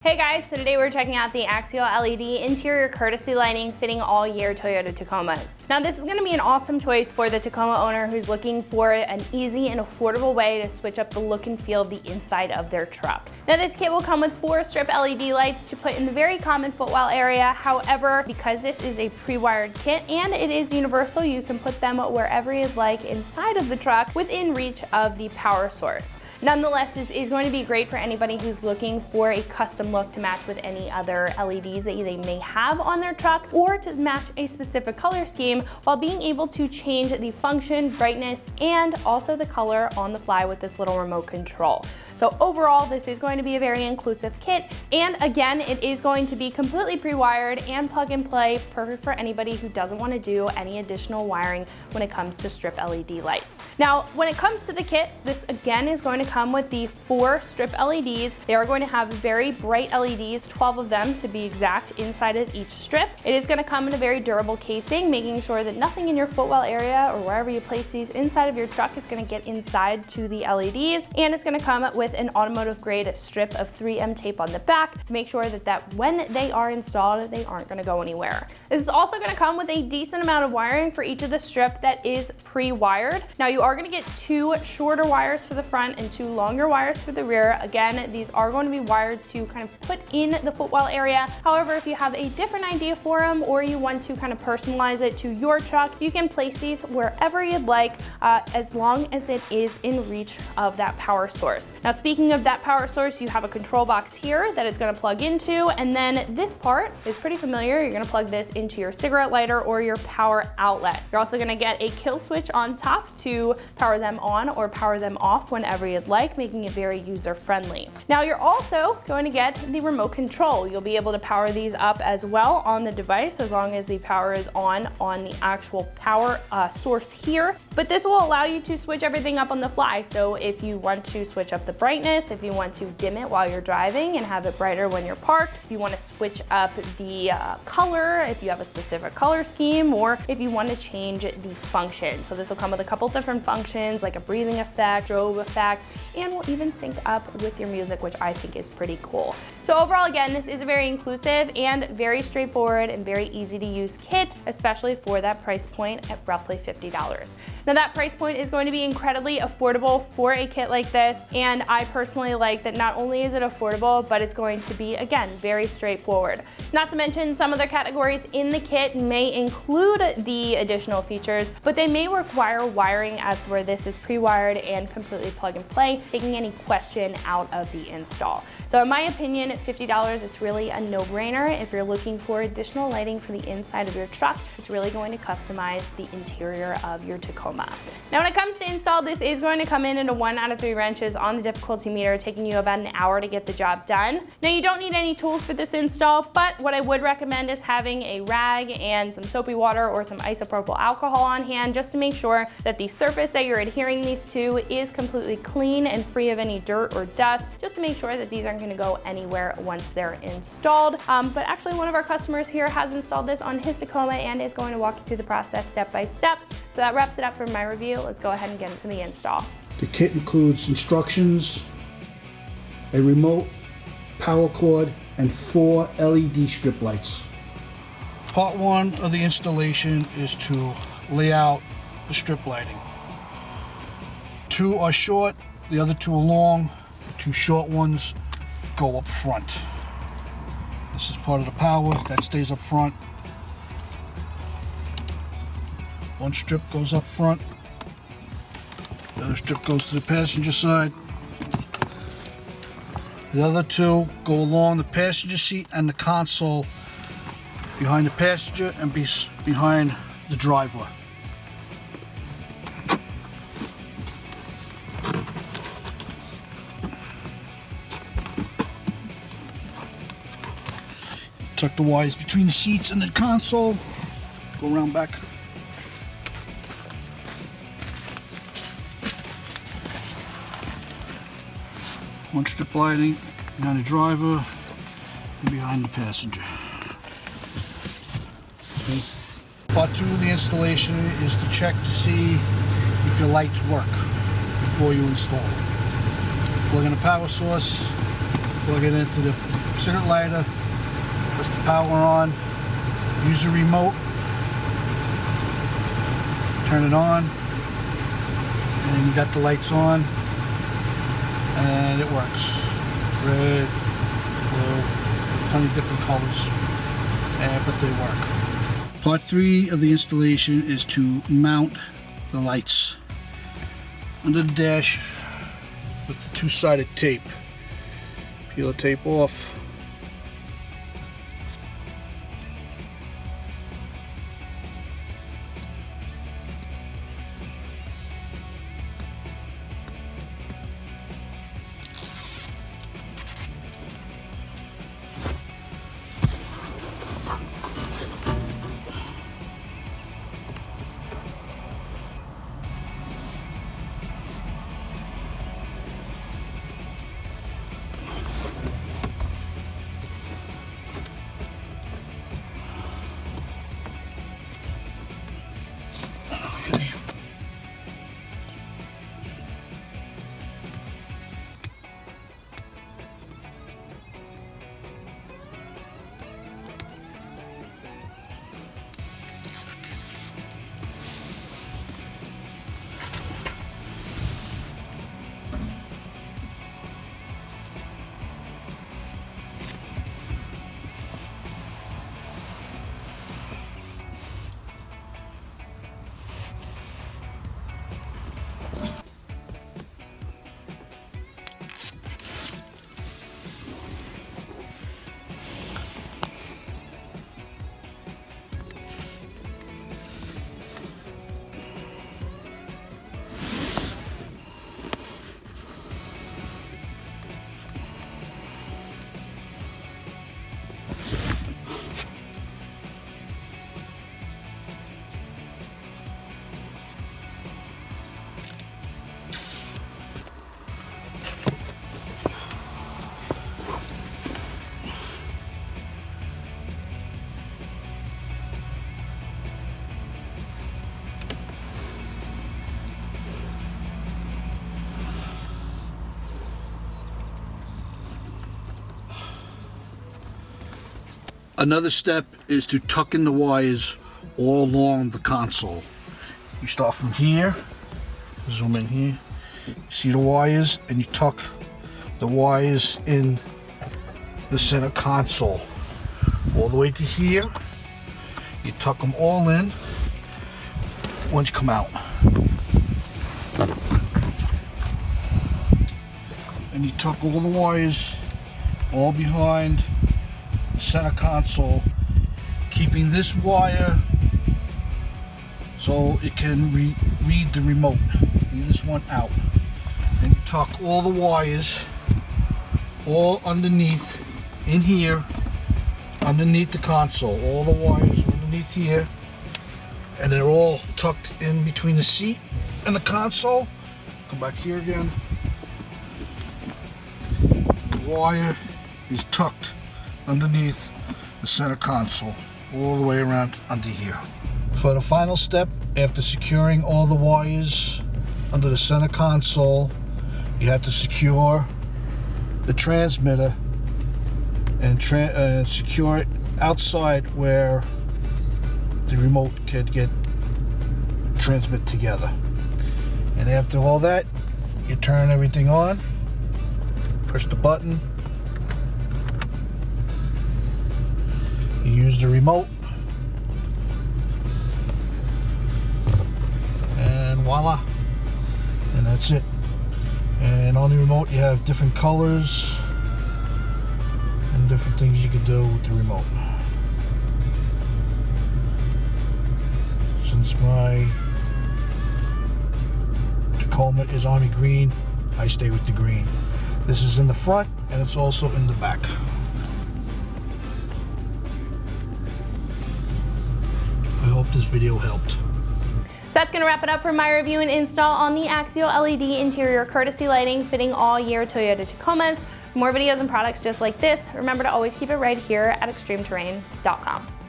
Hey guys, so today we're checking out the Axial LED interior courtesy lighting fitting all year Toyota Tacomas. Now this is going to be an awesome choice for the Tacoma owner who's looking for an easy and affordable way to switch up the look and feel of the inside of their truck. Now this kit will come with 4 strip LED lights to put in the very common footwell area. However, because this is a pre-wired kit and it is universal, you can put them wherever you'd like inside of the truck within reach of the power source. Nonetheless, this is going to be great for anybody who's looking for a custom look to match with any other LEDs that they may have on their truck, or to match a specific color scheme while being able to change the function, brightness, and also the color on the fly with this little remote control. So overall, this is going to be a very inclusive kit, and again, it is going to be completely pre-wired and plug and play, perfect for anybody who doesn't want to do any additional wiring when it comes to strip LED lights. Now, when it comes to the kit, this again is going to come with the 4 strip LEDs. They are going to have very bright LEDs, 12 of them to be exact, inside of each strip. It is going to come in a very durable casing, making sure that nothing in your footwell area or wherever you place these inside of your truck is going to get inside to the LEDs, and it's going to come with an automotive grade strip of 3M tape on the back to make sure that when they are installed, they aren't going to go anywhere. This is also going to come with a decent amount of wiring for each of the strip that is pre-wired. Now you are going to get 2 shorter wires for the front and 2 longer wires for the rear. Again, these are going to be wired to kind of put in the footwell area. However, if you have a different idea for them or you want to kind of personalize it to your truck, you can place these wherever you'd like, as long as it is in reach of that power source. Now speaking of that power source, you have a control box here that it's going to plug into, and then this part is pretty familiar. You're going to plug this into your cigarette lighter or your power outlet. You're also going to get a kill switch on top to power them on or power them off whenever you'd like, making it very user friendly. Now you're also going to get the remote control. You'll be able to power these up as well on the device as long as the power is on the actual power source here. But this will allow you to switch everything up on the fly. So if you want to switch up the brightness, if you want to dim it while you're driving and have it brighter when you're parked, if you want to switch up the color, if you have a specific color scheme, or if you want to change the function. So this will come with a couple different functions like a breathing effect, strobe effect, and will even sync up with your music, which I think is pretty cool. So overall, again, this is a very inclusive and very straightforward and very easy to use kit, especially for that price point at roughly $50. Now that price point is going to be incredibly affordable for a kit like this, and I personally like that not only is it affordable, but it's going to be, again, very straightforward. Not to mention some other categories in the kit may include the additional features, but they may require wiring, as where this is pre-wired and completely plug and play, taking any question out of the install. So in my opinion, at $50, it's really a no-brainer. If you're looking for additional lighting for the inside of your truck, it's really going to customize the interior of your Tacoma. Now when it comes to install, this is going to come in at a 1 out of 3 wrenches on the difficulty meter, taking you about an hour to get the job done. Now you don't need any tools for this install, but what I would recommend is having a rag and some soapy water or some isopropyl alcohol on hand, just to make sure that the surface that you're adhering these to is completely clean and free of any dirt or dust, just to make sure that these aren't going to go anywhere once they're installed. But actually one of our customers here has installed this on his Tacoma and is going to walk you through the process step by step. So that wraps it up for my review. Let's go ahead and get into the install. The kit includes instructions, a remote, power cord, and 4 LED strip lights. Part 1 of the installation is to lay out the strip lighting. 2 are short, the other 2 are long. The 2 short ones go up front. This is part of the power that stays up front. One strip goes up front, the other strip goes to the passenger side. The other 2 go along the passenger seat and the console, behind the passenger and behind the driver. Tuck the wires between the seats and the console. Go around back. One strip lighting behind the driver and behind the passenger. Okay. Part 2 of the installation is to check to see if your lights work before you install. Plug in the power source, plug it into the set it lighter, press the power on, use the remote, turn it on, and you got the lights on, and it works. Red, blue, plenty of different colors, but they work. Part 3 of the installation is to mount the lights under the dash with the two-sided tape. Peel the tape off. Another step is to tuck in the wires all along the console. You start from here, zoom in here, you see the wires, and you tuck the wires in the center console. All the way to here, you tuck them all in once you come out. And you tuck all the wires all behind center console, keeping this wire so it can read the remote. Leave this one out, and tuck all the wires all underneath in here, underneath the console. All the wires are underneath here, and they're all tucked in between the seat and the console. Come back here again. The wire is tucked underneath the center console, all the way around under here. For the final step, after securing all the wires under the center console, you have to secure the transmitter and secure it outside where the remote could get transmit together. And after all that, you turn everything on, push the button, you use the remote, and voila, and that's it. And on the remote you have different colors and different things you can do with the remote. Since my Tacoma is Army green, I stay with the green. This is in the front and it's also in the back. I hope this video helped. So that's going to wrap it up for my review and install on the Axial LED interior courtesy lighting fitting all year Toyota Tacomas. For more videos and products just like this, remember to always keep it right here at extremeterrain.com.